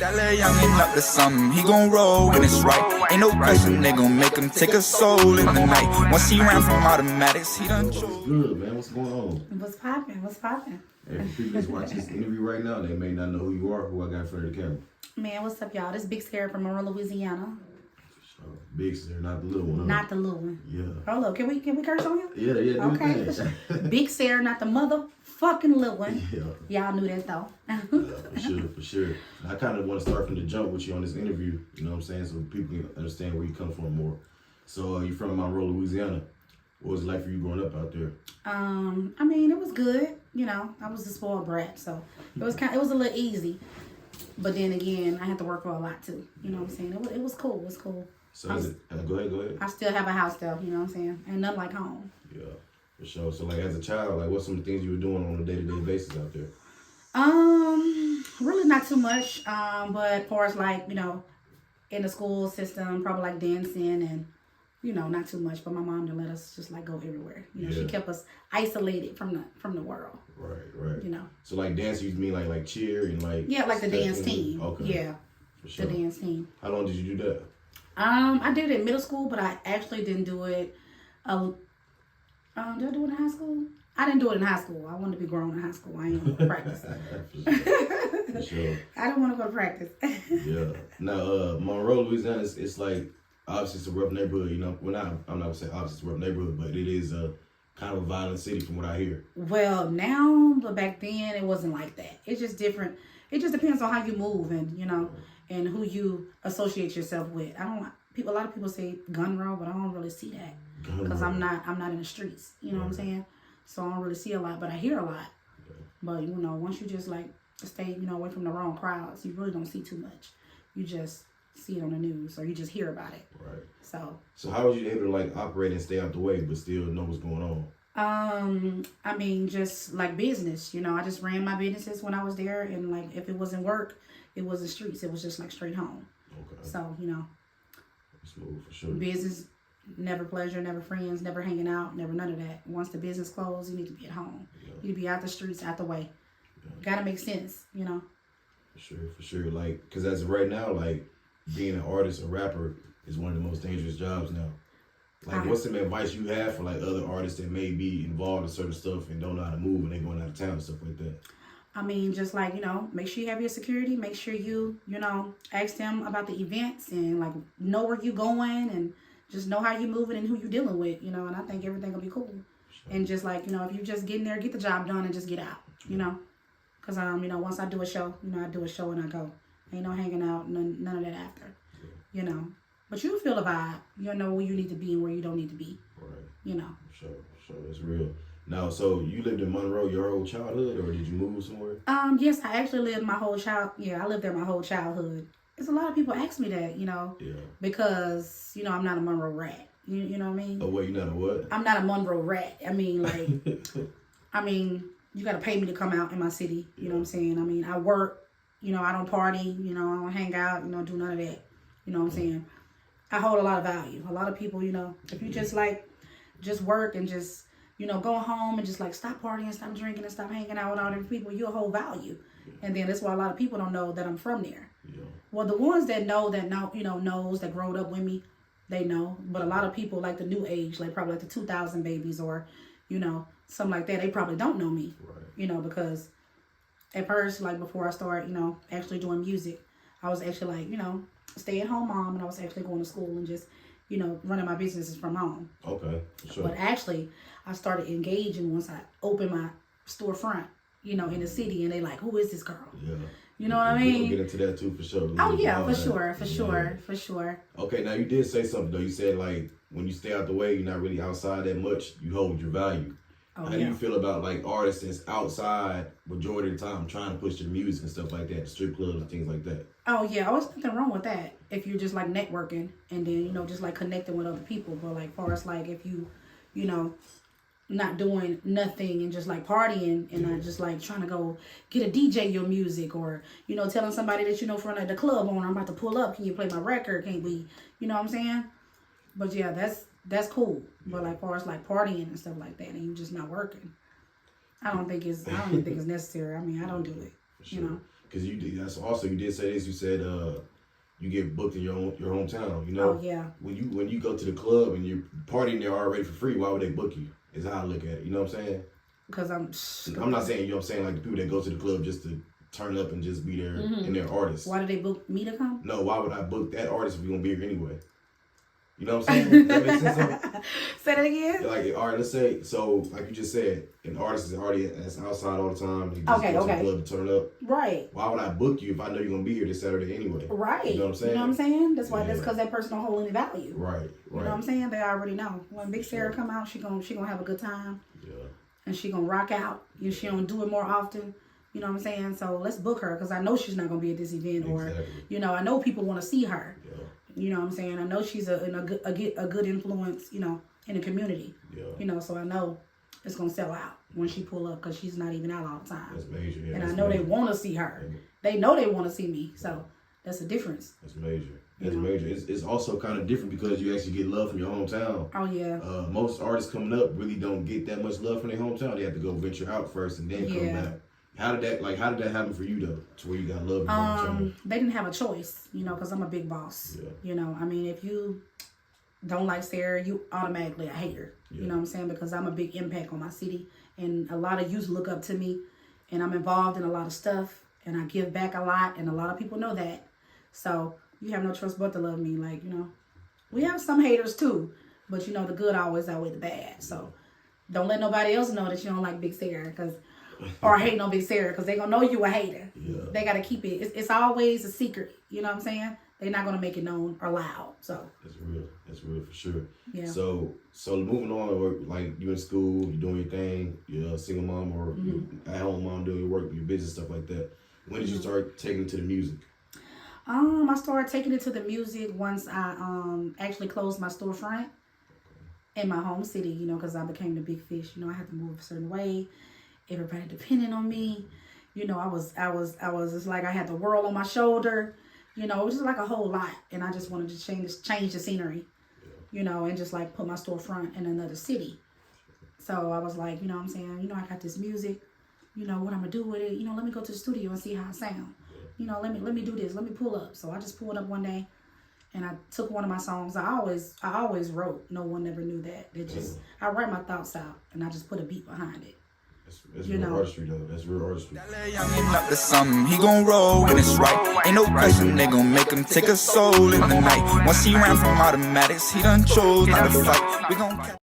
That little youngin' up to something, he gon' roll when it's right. Ain't no question, they gon' make him take a soul in the night. Once he ran from automatics, he done chose. What's good, man? What's going on? What's poppin'? What's poppin'? Hey, for people that's watching this interview right now, they may not know who you are, who I got in front of the camera. Man, what's up, y'all? This Big Sarah from Monroe, Louisiana. Big Sarah, not the little one. Huh? Not the little one. Yeah. Hold up, can we curse on you? Yeah, do Okay. Big Sarah, not the motherfucking little one. Yeah. Y'all knew that though. For sure. I kind of want to start from the jump with you on this interview. You know what I'm saying? So people can understand where you come from more. So you're from Monroe, Louisiana. What was it like for you growing up out there? I mean, it was good. You know, I was a spoiled brat, so it was a little easy. But then again, I had to work for a lot too. You know what I'm saying? It was cool. It was cool. So go ahead. I still have a house though. You know what I'm saying? Ain't nothing like home. Yeah, for sure. So like as a child, like what's some of the things you were doing on a day-to-day basis out there? Really not too much. But as far as like, you know, in the school system, probably like dancing and, you know, not too much. But my mom didn't let us just like go everywhere. You know, she kept us isolated from the world. Right. You know. So like dance, you mean like cheer and like like the dance team. Okay. Yeah. For sure. The dance team. How long did you do that? I did it in middle school, but I actually didn't do it. Did I do it in high school? I didn't do it in high school. I wanted to be grown in high school. I ain't want to practice. For sure. I didn't want to go to practice. Yeah. Now, Monroe, Louisiana, it's like, obviously it's a rough neighborhood, you know. Well, I'm not going to say obviously it's a rough neighborhood, but it is a kind of a violent city from what I hear. Well, now, but back then it wasn't like that. It's just different. It just depends on how you move and, you know, and who you associate yourself with. A lot of people say gun row, but I don't really see that because I'm not in the streets. You know what I'm saying? So I don't really see a lot, but I hear a lot. Yeah. But you know, once you just like stay, you know, away from the wrong crowds, you really don't see too much. You just see it on the news or you just hear about it. Right. So how was you able to like operate and stay out the way, but still know what's going on? I mean, just like business. You know, I just ran my businesses when I was there, and like if it wasn't work, it wasn't streets. It was just like straight home. Okay. So you know. Smooth for sure. Business, never pleasure, never friends, never hanging out, never none of that. Once the business closed, you need to be at home. Yeah. You need to be out the streets, out the way. Yeah. Gotta make sense, you know. For sure. Like, because as of right now, like being an artist, a rapper is one of the most dangerous jobs now. Like, what's some advice you have for like other artists that may be involved in certain stuff and don't know how to move and they going out of town and stuff like that? I mean, just like, you know, make sure you have your security. Make sure you know, ask them about the events and like know where you going and just know how you moving and who you dealing with, you know, and I think everything will be cool. Sure. And just like, you know, if you just get in there, get the job done and just get out, you know, because, you know, once I do a show, you know, I do a show and I go. Ain't no hanging out, none of that after, you know. But you feel the vibe. You know where you need to be and where you don't need to be, you know. Sure, that's real. Now, so you lived in Monroe your whole childhood, or did you move somewhere? Yes, I actually lived my whole I lived there my whole childhood. There's a lot of people ask me that, you know, because, you know, I'm not a Monroe rat. You know what I mean? Oh, wait, you're not a what? I'm not a Monroe rat. I mean, like, you got to pay me to come out in my city. You know what I'm saying? I mean, I work, you know, I don't party, you know, I don't hang out, you know, do none of that. You know what I'm saying? I hold a lot of value. A lot of people, you know, if you just like, just work and just, you know, go home and just like stop partying, stop drinking, and stop hanging out with all these people, you'll hold value. And then that's why a lot of people don't know that I'm from there. Yeah. Well, the ones that know, you know, knows, that growed up with me, they know. But a lot of people like the new age, like probably like the 2000 babies or, you know, something like that, they probably don't know me. Right. You know, because at first, like before I started, you know, actually doing music, I was actually like, you know, stay-at-home mom, and I was actually going to school and just, you know, running my businesses from home. Okay, sure. But actually, I started engaging once I opened my storefront, you know, in the city, and they like, who is this girl? Yeah. You know what I mean? We'll get into that too, for sure. Oh, yeah, for sure. Okay, now you did say something, though. You said, like, when you stay out the way, you're not really outside that much, you hold your value. Oh, how do you feel about, like, artists that's outside majority of the time trying to push their music and stuff like that, strip clubs and things like that? Oh, yeah, I was nothing wrong with that. If you're just, like, networking and then, you know, just, like, connecting with other people. But, like, far as, like, if you know, not doing nothing and just, like, partying and not just, like, trying to go get a DJ your music or, you know, telling somebody that you know from the club owner, I'm about to pull up, can you play my record? Can't we? You know what I'm saying? But, yeah, that's cool. But like far as like partying and stuff like that, and you just not working, I don't think it's necessary. I mean, I don't do it. Sure. You know. Because you did. That's also you did say this. You said you get booked in your hometown. You know. Oh yeah. When you go to the club and you're partying there already for free, why would they book you? Is how I look at it. You know what I'm saying? Because I'm not saying, you know what I'm saying, like the people that go to the club just to turn up and just be there and they're artists. Why did they book me to come? No, why would I book that artist if we're gonna be here anyway? You know what I'm saying? That makes sense. Say that again. Like, all right, let's say, so like you just said, an artist is already that's outside all the time. They just go to the club to turn up. Right. Why would I book you if I know you're gonna be here this Saturday anyway? Right. You know what I'm saying? You know what I'm saying? That's why. That's because that person don't hold any value. Right. You know what I'm saying? They already know. When Big Sarah come out, she gonna have a good time. Yeah. And she gonna rock out. If she don't do it more often. You know what I'm saying? So let's book her because I know she's not gonna be at this event, or I know people want to see her. Yeah. You know what I'm saying? I know she's a good influence, in the community. Yeah. So I know it's going to sell out when she pull up because she's not even out all the time. That's major. Yeah, and I know they want to see her. Yeah. They know they want to see me. So that's a difference. That's major. That's major. It's also kind of different because you actually get love from your hometown. Oh, yeah. Most artists coming up really don't get that much love from their hometown. They have to go venture out first and then come back. How did that happen for you though? To where you got love? They didn't have a choice, because I'm a big boss. Yeah. I mean, if you don't like Sarah, you automatically a hater. Yeah. You know what I'm saying? Because I'm a big impact on my city, and a lot of youth look up to me, and I'm involved in a lot of stuff, and I give back a lot, and a lot of people know that. So you have no choice but to love me. Like, we have some haters too, but the good always outweigh the bad. So don't let nobody else know that you don't like Big Sarah, or hating on Big Sarah, because they gonna know you a hater. Yeah. They gotta keep it. It's always a secret. You know what I'm saying? They're not gonna make it known or loud. So that's real. That's real for sure. Yeah. So moving on, like you in school, you doing your thing, you're a single mom or at home mom doing your work, your business, stuff like that. When did you start taking it to the music? I started taking it to the music once I actually closed my storefront in my home city. Because I became the big fish. I had to move a certain way. Everybody depending on me. I was just like I had the world on my shoulder. It was just like a whole lot. And I just wanted to change the scenery, and just like put my storefront in another city. So I was like, what I'm saying? I got this music, what I'm going to do with it. Let me go to the studio and see how it sound. Let me do this. Let me pull up. So I just pulled up one day and I took one of my songs. I always wrote. No one ever knew that. I write my thoughts out and I just put a beat behind it. That's real artistry though. That's real artistry. That little youngin' up to something, he gon' roll when it's right. Ain't no question they gon' make him take a soul in the night. Once he ran from automatics, he done chose not to fight. We gon'